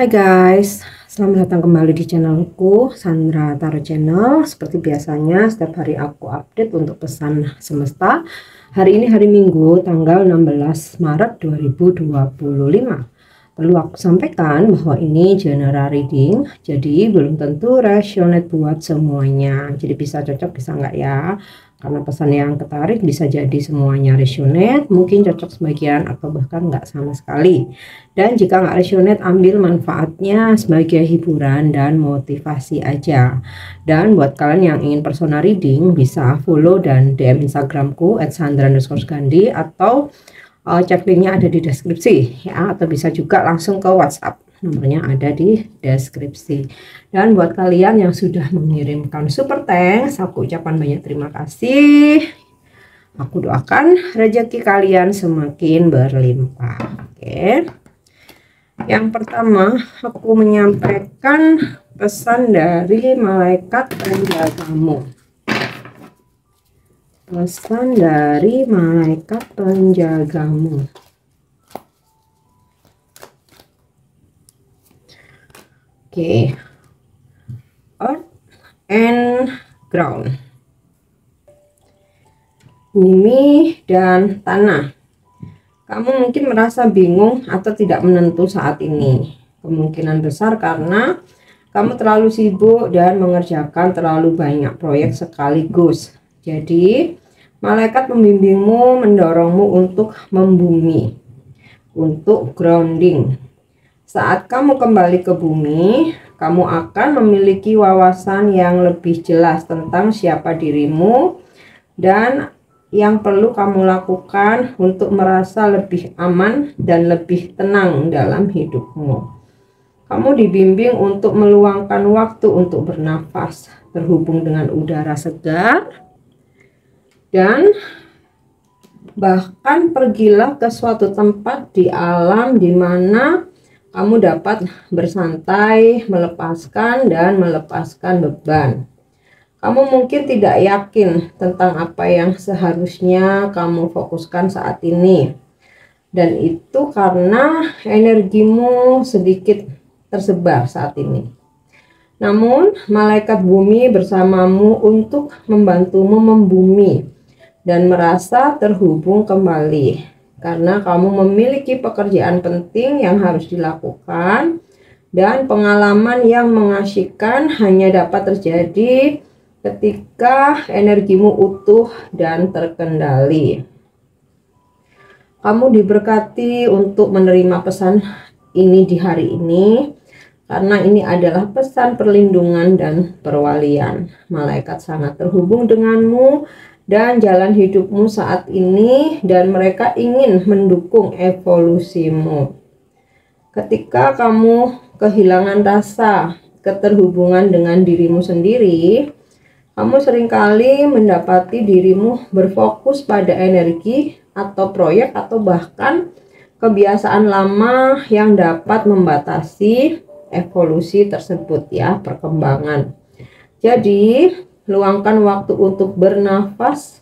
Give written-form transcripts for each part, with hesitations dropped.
Hai guys, selamat datang kembali di channelku Sandra Tarot Channel. Seperti biasanya setiap hari aku update untuk pesan semesta. Hari ini hari Minggu tanggal 16 Maret 2025. Perlu aku sampaikan bahwa ini general reading, jadi belum tentu resonate buat semuanya. Jadi bisa cocok bisa enggak ya, karena pesan yang ketarik bisa jadi semuanya resonate, mungkin cocok sebagian atau bahkan enggak sama sekali. Dan jika nggak resonate, ambil manfaatnya sebagai hiburan dan motivasi aja. Dan buat kalian yang ingin personal reading, bisa follow dan DM Instagramku @sandra_gandhi atau cek linknya ada di deskripsi ya, atau bisa juga langsung ke WhatsApp, nomornya ada di deskripsi. Dan buat kalian yang sudah mengirimkan super thanks, aku ucapkan banyak terima kasih. Aku doakan rezeki kalian semakin berlimpah. Oke. Yang pertama, aku menyampaikan pesan dari malaikat penjagamu. Pesan dari malaikat penjagamu. Oke. Earth and ground. Bumi dan tanah. Kamu mungkin merasa bingung atau tidak menentu saat ini. Kemungkinan besar karena kamu terlalu sibuk dan mengerjakan terlalu banyak proyek sekaligus. Jadi, malaikat membimbingmu, mendorongmu untuk membumi, untuk grounding. Saat kamu kembali ke bumi, kamu akan memiliki wawasan yang lebih jelas tentang siapa dirimu dan yang perlu kamu lakukan untuk merasa lebih aman dan lebih tenang dalam hidupmu. Kamu dibimbing untuk meluangkan waktu untuk bernafas, terhubung dengan udara segar, dan bahkan pergilah ke suatu tempat di alam di mana kamu dapat bersantai, melepaskan beban. Kamu mungkin tidak yakin tentang apa yang seharusnya kamu fokuskan saat ini. Dan itu karena energimu sedikit tersebar saat ini. Namun, malaikat bumi bersamamu untuk membantumu membumi dan merasa terhubung kembali. Karena kamu memiliki pekerjaan penting yang harus dilakukan dan pengalaman yang mengasyikkan hanya dapat terjadi ketika energimu utuh dan terkendali. Kamu diberkati untuk menerima pesan ini di hari ini, karena ini adalah pesan perlindungan dan perwalian. Malaikat sangat terhubung denganmu dan jalan hidupmu saat ini, dan mereka ingin mendukung evolusimu. Ketika kamu kehilangan rasa keterhubungan dengan dirimu sendiri, kamu seringkali mendapati dirimu berfokus pada energi atau proyek atau bahkan kebiasaan lama yang dapat membatasi evolusi tersebut ya, perkembangan. Jadi, luangkan waktu untuk bernafas,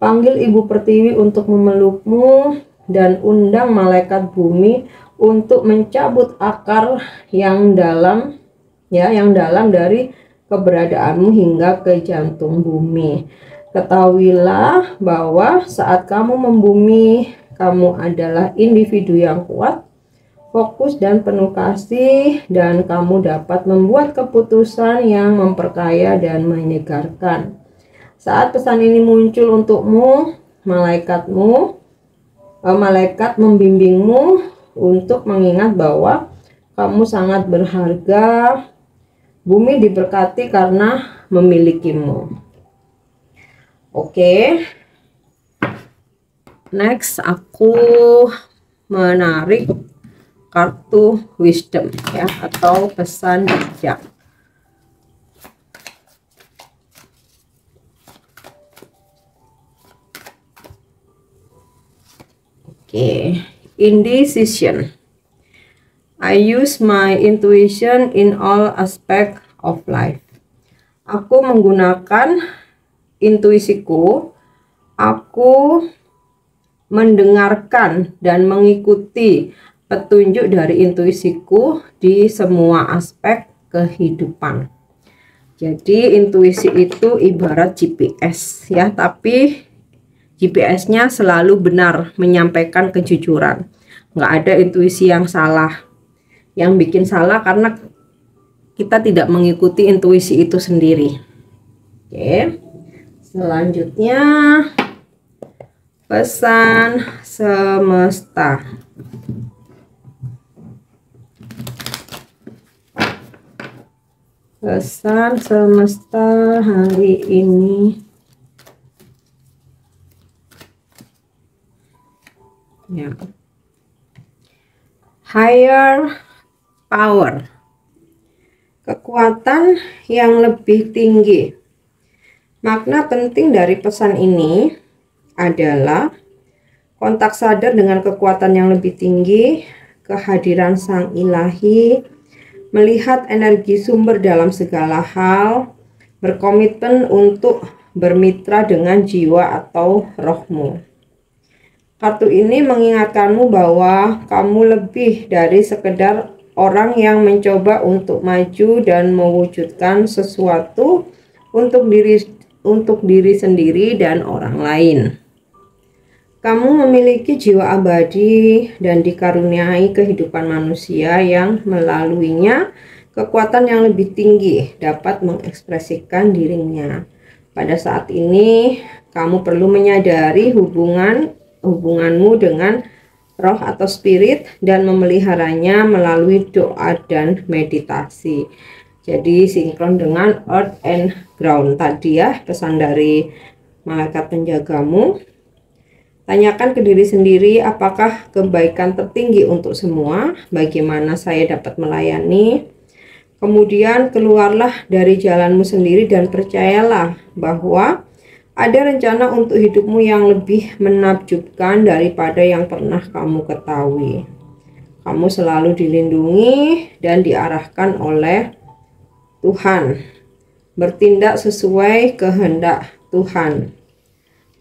panggil Ibu Pertiwi untuk memelukmu, dan undang malaikat bumi untuk mencabut akar yang dalam dari keberadaanmu hingga ke jantung bumi. Ketahuilah bahwa saat kamu membumi, kamu adalah individu yang kuat, fokus dan penuh kasih, dan kamu dapat membuat keputusan yang memperkaya dan menyegarkan. Saat pesan ini muncul untukmu, malaikat membimbingmu untuk mengingat bahwa kamu sangat berharga. Bumi diberkati karena memilikimu. Oke. Next, aku menarik kartu wisdom ya, atau pesan bijak. Oke. Indecision. I use my intuition in all aspect of life. Aku menggunakan intuisiku. Aku mendengarkan dan mengikuti petunjuk dari intuisiku di semua aspek kehidupan. Jadi intuisi itu ibarat GPS ya, tapi GPS-nya selalu benar, menyampaikan kejujuran. Nggak ada intuisi yang salah. Yang bikin salah karena kita tidak mengikuti intuisi itu sendiri. Oke, selanjutnya pesan semesta. Pesan semesta hari ini. Ya. Higher power. Kekuatan yang lebih tinggi. Makna penting dari pesan ini adalah kontak sadar dengan kekuatan yang lebih tinggi, kehadiran Sang Ilahi, melihat energi sumber dalam segala hal, berkomitmen untuk bermitra dengan jiwa atau rohmu. Kartu ini mengingatkanmu bahwa kamu lebih dari sekedar orang yang mencoba untuk maju dan mewujudkan sesuatu untuk diri sendiri dan orang lain. Kamu memiliki jiwa abadi dan dikaruniai kehidupan manusia yang melaluinya kekuatan yang lebih tinggi dapat mengekspresikan dirinya. Pada saat ini, kamu perlu menyadari hubunganmu dengan roh atau spirit dan memeliharanya melalui doa dan meditasi. Jadi sinkron dengan earth and ground tadi ya, pesan dari malaikat penjagamu. Tanyakan ke diri sendiri, apakah kebaikan tertinggi untuk semua? Bagaimana saya dapat melayani? Kemudian keluarlah dari jalanmu sendiri dan percayalah bahwa ada rencana untuk hidupmu yang lebih menakjubkan daripada yang pernah kamu ketahui. Kamu selalu dilindungi dan diarahkan oleh Tuhan. Bertindak sesuai kehendak Tuhan.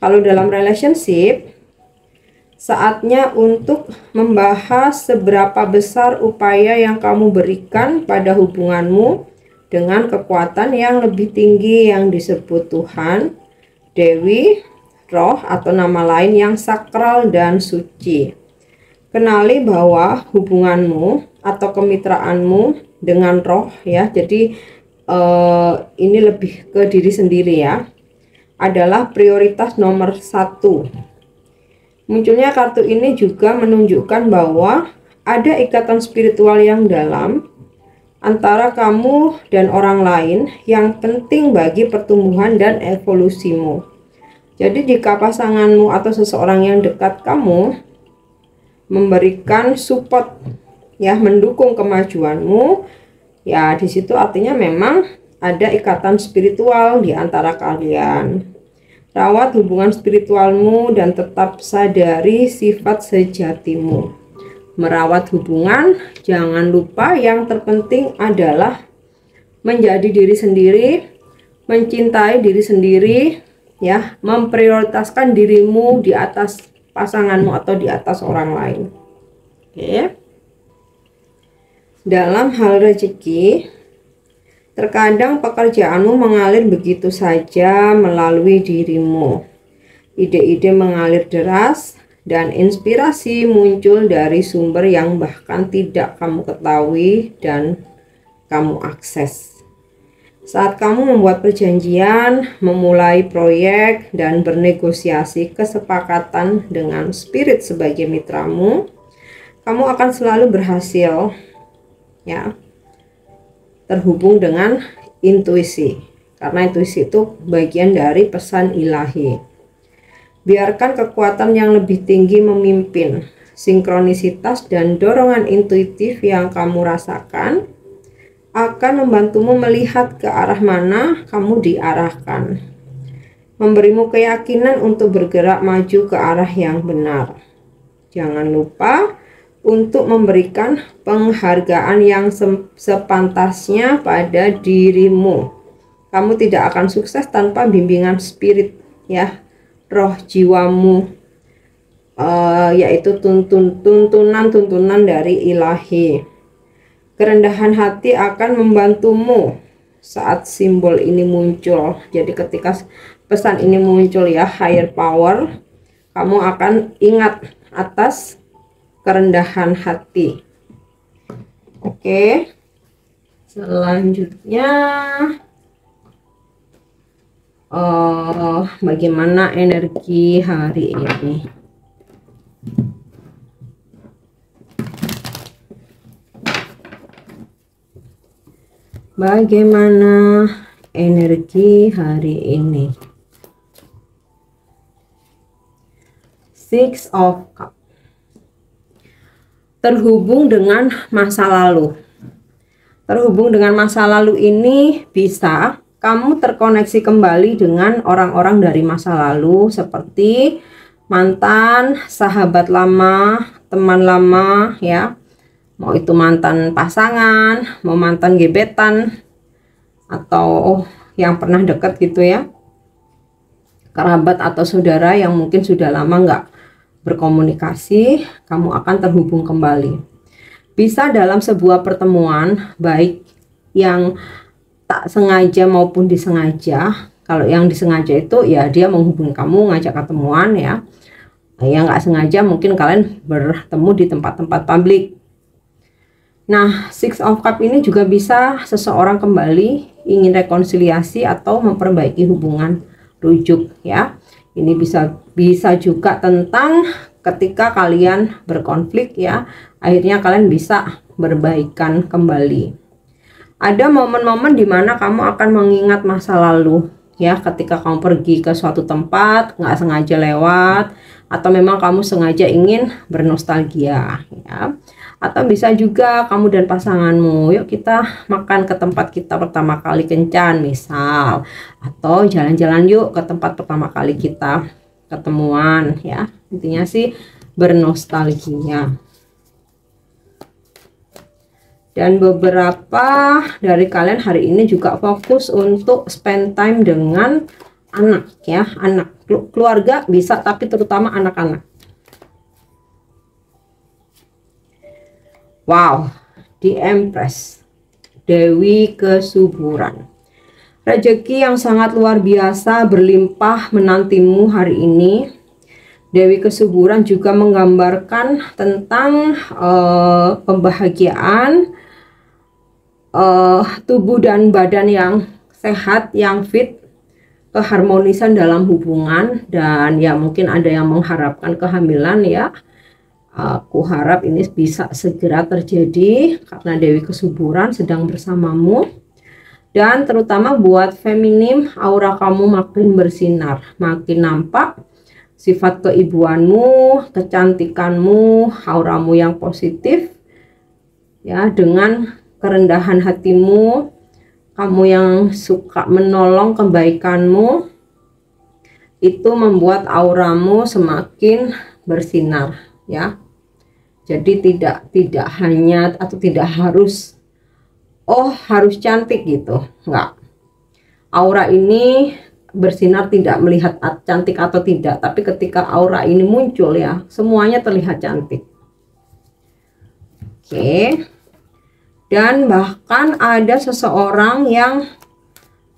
Kalau dalam relationship, saatnya untuk membahas seberapa besar upaya yang kamu berikan pada hubunganmu dengan kekuatan yang lebih tinggi yang disebut Tuhan, Dewi, Roh atau nama lain yang sakral dan suci. Kenali bahwa hubunganmu atau kemitraanmu dengan roh ya, jadi ini lebih ke diri sendiri ya, adalah prioritas nomor 1. Munculnya kartu ini juga menunjukkan bahwa ada ikatan spiritual yang dalam antara kamu dan orang lain yang penting bagi pertumbuhan dan evolusimu. Jadi jika pasanganmu atau seseorang yang dekat kamu memberikan support ya, mendukung kemajuanmu, ya di situ artinya memang ada ikatan spiritual di antara kalian. Rawat hubungan spiritualmu dan tetap sadari sifat sejatimu. Merawat hubungan, jangan lupa yang terpenting adalah menjadi diri sendiri, mencintai diri sendiri, ya, memprioritaskan dirimu di atas pasanganmu atau di atas orang lain. Oke. Dalam hal rezeki, terkadang pekerjaanmu mengalir begitu saja melalui dirimu. Ide-ide mengalir deras dan inspirasi muncul dari sumber yang bahkan tidak kamu ketahui dan kamu akses. Saat kamu membuat perjanjian, memulai proyek, dan bernegosiasi kesepakatan dengan spirit sebagai mitramu, kamu akan selalu berhasil ya, terhubung dengan intuisi, karena intuisi itu bagian dari pesan ilahi. Biarkan kekuatan yang lebih tinggi memimpin. Sinkronisitas dan dorongan intuitif yang kamu rasakan akan membantumu melihat ke arah mana kamu diarahkan, memberimu keyakinan untuk bergerak maju ke arah yang benar. Jangan lupa untuk memberikan penghargaan yang sepantasnya pada dirimu. Kamu tidak akan sukses tanpa bimbingan spirit ya, roh jiwamu. yaitu tuntunan dari ilahi. Kerendahan hati akan membantumu saat simbol ini muncul. Jadi ketika pesan ini muncul ya, higher power, kamu akan ingat atas kerendahan hati. Oke, selanjutnya bagaimana energi hari ini? Bagaimana energi hari ini? Six of Cups. Terhubung dengan masa lalu. Terhubung dengan masa lalu ini bisa kamu terkoneksi kembali dengan orang-orang dari masa lalu seperti mantan, sahabat lama, teman lama ya. Mau itu mantan pasangan, mau mantan gebetan, atau yang pernah dekat gitu ya. Kerabat atau saudara yang mungkin sudah lama nggak berkomunikasi, kamu akan terhubung kembali. Bisa dalam sebuah pertemuan, baik yang tak sengaja maupun disengaja. Kalau yang disengaja itu ya dia menghubungi kamu, ngajak ketemuan ya. Yang nggak sengaja mungkin kalian bertemu di tempat-tempat publik. Nah, Six of Cups ini juga bisa seseorang kembali ingin rekonsiliasi atau memperbaiki hubungan rujuk ya. Ini bisa juga tentang ketika kalian berkonflik ya, akhirnya kalian bisa berbaikan kembali. Ada momen-momen dimana kamu akan mengingat masa lalu ya, ketika kamu pergi ke suatu tempat nggak sengaja lewat, atau memang kamu sengaja ingin bernostalgia ya. Atau bisa juga kamu dan pasanganmu, yuk kita makan ke tempat kita pertama kali kencan misal, atau jalan-jalan yuk ke tempat pertama kali kita ketemuan ya. Intinya sih bernostalgia. Dan beberapa dari kalian hari ini juga fokus untuk spend time dengan anak ya, anak, keluarga bisa, tapi terutama anak-anak. Wow, di Empress, Dewi Kesuburan. Rezeki yang sangat luar biasa berlimpah menantimu hari ini. Dewi Kesuburan juga menggambarkan tentang pembahagiaan, tubuh dan badan yang sehat, yang fit, keharmonisan dalam hubungan, dan ya mungkin ada yang mengharapkan kehamilan ya. Aku harap ini bisa segera terjadi karena Dewi Kesuburan sedang bersamamu. Dan terutama buat feminim, aura kamu makin bersinar, makin nampak sifat keibuanmu, kecantikanmu, auramu yang positif ya, dengan kerendahan hatimu, kamu yang suka menolong kebaikanmu, itu membuat auramu semakin bersinar ya. Jadi tidak hanya atau tidak harus harus cantik gitu, enggak. Aura ini bersinar tidak melihat cantik atau tidak, tapi ketika aura ini muncul ya, semuanya terlihat cantik. Oke. Dan bahkan ada seseorang yang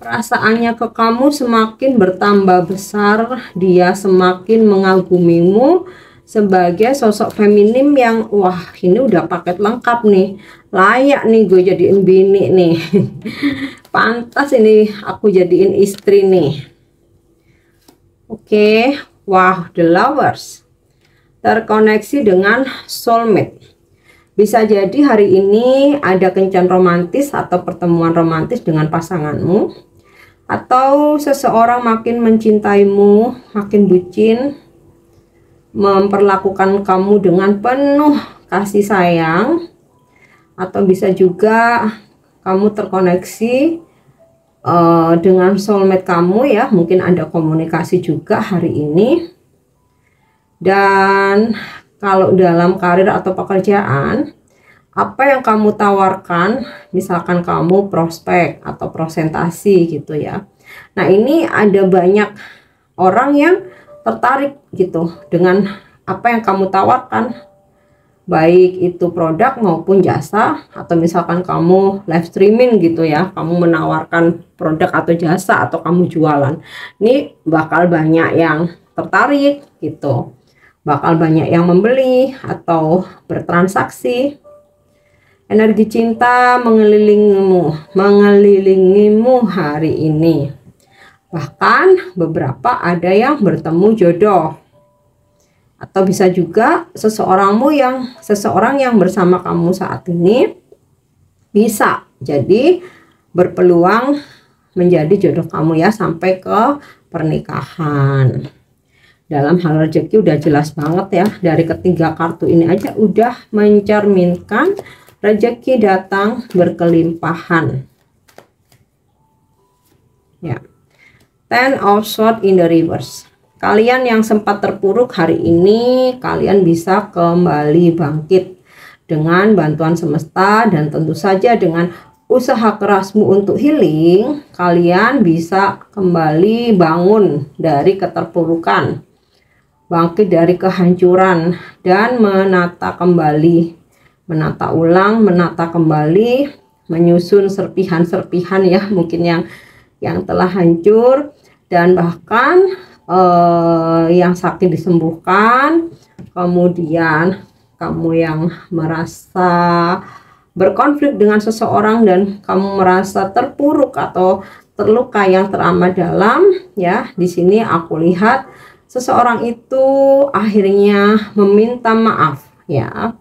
perasaannya ke kamu semakin bertambah besar, dia semakin mengagumimu sebagai sosok feminim yang wah ini udah paket lengkap nih, layak nih gue jadiin bini nih. Pantas ini aku jadiin istri nih. Oke, wow, the lovers terkoneksi dengan soulmate. Bisa jadi hari ini ada kencan romantis atau pertemuan romantis dengan pasanganmu, atau seseorang makin mencintaimu, makin bucin, memperlakukan kamu dengan penuh kasih sayang. Atau bisa juga kamu terkoneksi dengan soulmate kamu ya, mungkin ada komunikasi juga hari ini. Dan kalau dalam karir atau pekerjaan, apa yang kamu tawarkan, misalkan kamu prospek atau presentasi gitu ya, nah ini ada banyak orang yang tertarik gitu dengan apa yang kamu tawarkan, baik itu produk maupun jasa, atau misalkan kamu live streaming gitu ya, kamu menawarkan produk atau jasa atau kamu jualan, ini bakal banyak yang tertarik gitu, bakal banyak yang membeli atau bertransaksi. Energi cinta mengelilingimu hari ini. Bahkan beberapa ada yang bertemu jodoh. Atau bisa juga seseorang yang bersama kamu saat ini bisa jadi berpeluang menjadi jodoh kamu ya, sampai ke pernikahan. Dalam hal rezeki udah jelas banget ya, dari ketiga kartu ini aja udah mencerminkan rezeki datang berkelimpahan ya. Ten of Swords in the reverse. Kalian yang sempat terpuruk hari ini, kalian bisa kembali bangkit dengan bantuan semesta, dan tentu saja dengan usaha kerasmu untuk healing, kalian bisa kembali bangun dari keterpurukan, bangkit dari kehancuran, dan menata kembali, menyusun serpihan-serpihan ya, mungkin yang telah hancur, dan bahkan yang sakit disembuhkan. Kemudian kamu yang merasa berkonflik dengan seseorang dan kamu merasa terpuruk atau terluka yang teramat dalam ya, di sini aku lihat seseorang itu akhirnya meminta maaf ya,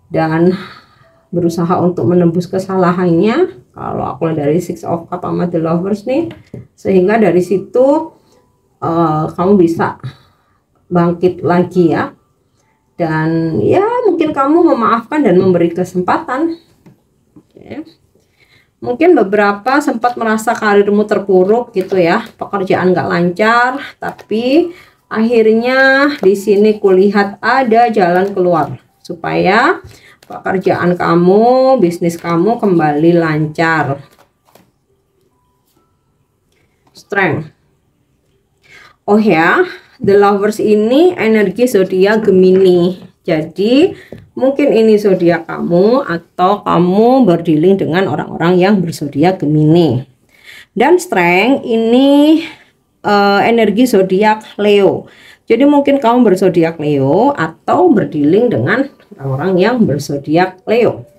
dan berusaha untuk menembus kesalahannya. Kalau aku lihat dari Six of Cups sama The Lovers nih, sehingga dari situ kamu bisa bangkit lagi ya, dan ya mungkin kamu memaafkan dan memberi kesempatan. Oke. Mungkin beberapa sempat merasa karirmu terpuruk gitu ya, pekerjaan nggak lancar, tapi akhirnya di sini kulihat ada jalan keluar supaya pekerjaan kamu, bisnis kamu kembali lancar. Strength. Oh ya, The Lovers ini energi zodiak Gemini. Jadi mungkin ini zodiak kamu, atau kamu berdealing dengan orang-orang yang berzodiak Gemini. Dan Strength ini energi zodiak Leo. Jadi mungkin kamu berzodiak Leo atau berdealing dengan orang-orang yang berzodiak Leo.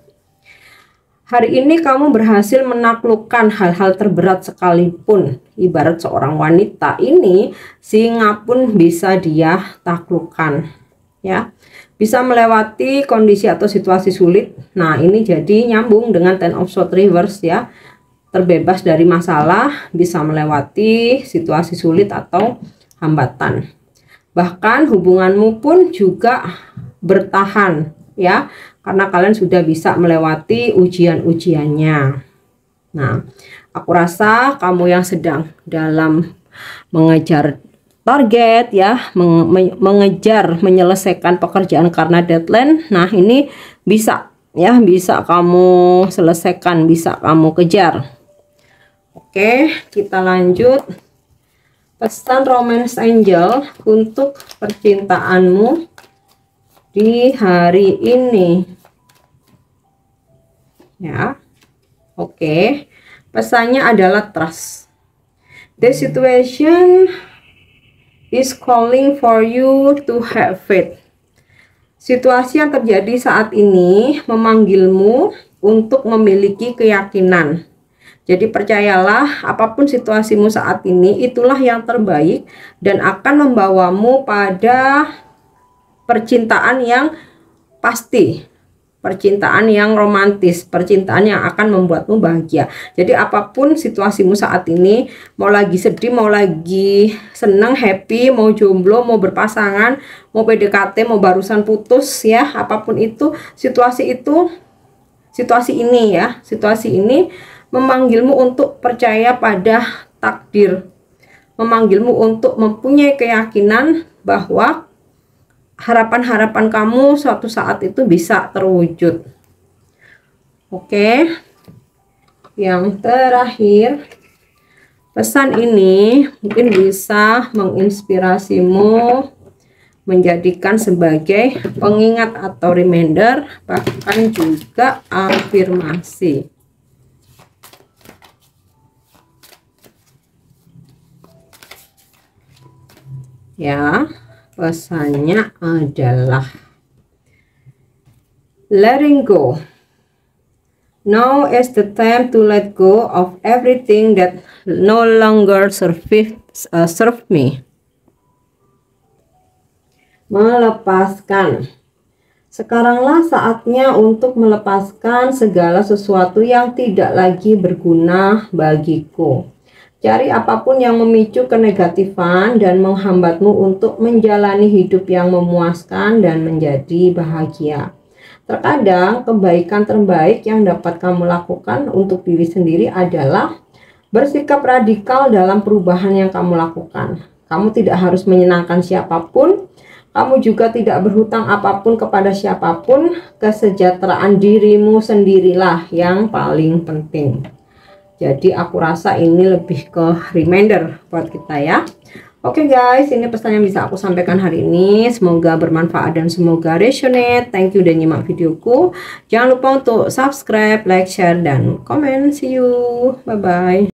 Hari ini kamu berhasil menaklukkan hal-hal terberat sekalipun. Ibarat seorang wanita ini, singa pun bisa dia taklukkan ya. Bisa melewati kondisi atau situasi sulit. Nah, ini jadi nyambung dengan Ten of Swords reverse ya. Terbebas dari masalah, bisa melewati situasi sulit atau hambatan. Bahkan hubunganmu pun juga bertahan ya, karena kalian sudah bisa melewati ujian-ujiannya. Nah, aku rasa kamu yang sedang dalam mengejar target ya, mengejar menyelesaikan pekerjaan karena deadline, nah ini bisa ya, bisa kamu selesaikan, bisa kamu kejar. Oke, kita lanjut. Pesan Romance Angel untuk percintaanmu di hari ini ya. Oke, pesannya adalah trust. The situation is calling for you to have faith. Situasi yang terjadi saat ini memanggilmu untuk memiliki keyakinan. Jadi percayalah, apapun situasimu saat ini, itulah yang terbaik dan akan membawamu pada percintaan yang pasti, percintaan yang romantis, percintaan yang akan membuatmu bahagia. Jadi apapun situasimu saat ini, mau lagi sedih, mau lagi senang, happy, mau jomblo, mau berpasangan, mau PDKT, mau barusan putus ya, apapun itu, situasi ini ya, situasi ini memanggilmu untuk percaya pada takdir, memanggilmu untuk mempunyai keyakinan bahwa harapan-harapan kamu suatu saat itu bisa terwujud. Oke, yang terakhir, pesan ini mungkin bisa menginspirasimu menjadikan sebagai pengingat atau reminder, bahkan juga afirmasi. Ya, pesannya adalah letting go. Now is the time to let go of everything that no longer serve me. Melepaskan. Sekaranglah saatnya untuk melepaskan segala sesuatu yang tidak lagi berguna bagiku. Cari apapun yang memicu kenegatifan dan menghambatmu untuk menjalani hidup yang memuaskan dan menjadi bahagia. Terkadang kebaikan terbaik yang dapat kamu lakukan untuk diri sendiri adalah bersikap radikal dalam perubahan yang kamu lakukan. Kamu tidak harus menyenangkan siapapun. Kamu juga tidak berhutang apapun kepada siapapun. Kesejahteraan dirimu sendirilah yang paling penting. Jadi aku rasa ini lebih ke reminder buat kita ya. Oke guys, ini pesan yang bisa aku sampaikan hari ini. Semoga bermanfaat dan semoga resonate. Thank you udah nyimak videoku. Jangan lupa untuk subscribe, like, share, dan komen. See you. Bye-bye.